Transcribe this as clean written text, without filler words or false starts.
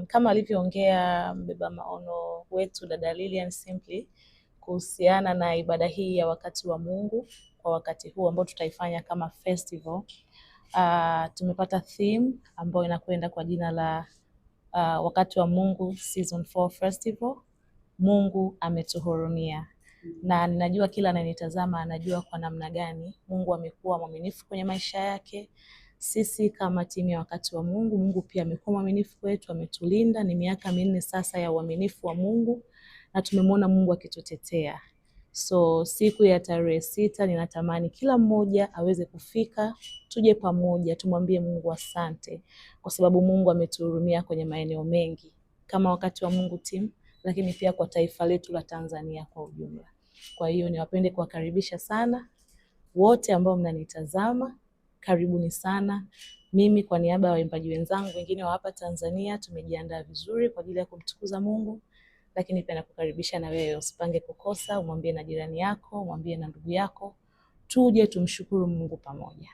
Kama alivyoongea mbeba maono wetu dada Lilian Simply kuhusiana na ibada hii ya wakati wa Mungu kwa wakati huu ambao tutaifanya kama festival. Tumepata theme ambayo inakwenda kwa jina la wakati wa Mungu Season 4 Festival. Mungu ametuhurumia. Na ninajua kila ananitazama anajua kwa namna gani Mungu amekuwa mwaminifu kwenye maisha yake. Sisi kama timu ya wakati wa Mungu, Mungu pia amekuwa mwaminifu kwetu, ametulinda. Ni miaka 4 sasa ya uaminifu wa Mungu na tumemwona Mungu akitutetea. So siku ya tarehe 6 ninatamani kila mmoja aweze kufika, tuje pamoja, tumwambie Mungu asante kwa sababu Mungu ametuhurumia kwenye maeneo mengi kama wakati wa Mungu team, lakini pia kwa taifa letu la Tanzania kwa ujumla. Kwa hiyo niwapende kuwakaribisha sana wote ambao mnanitazama, karibuni sana. Mimi kwa niaba ya waimbaji wenzangu wengine wa hapa Tanzania tumejiandaa vizuri kwa ajili ya kumtukuza Mungu, lakini pia nakukaribisha na wewe usipange kukosa, umwambie na jirani yako, umwambie na ndugu yako, tuje tumshukuru Mungu pamoja.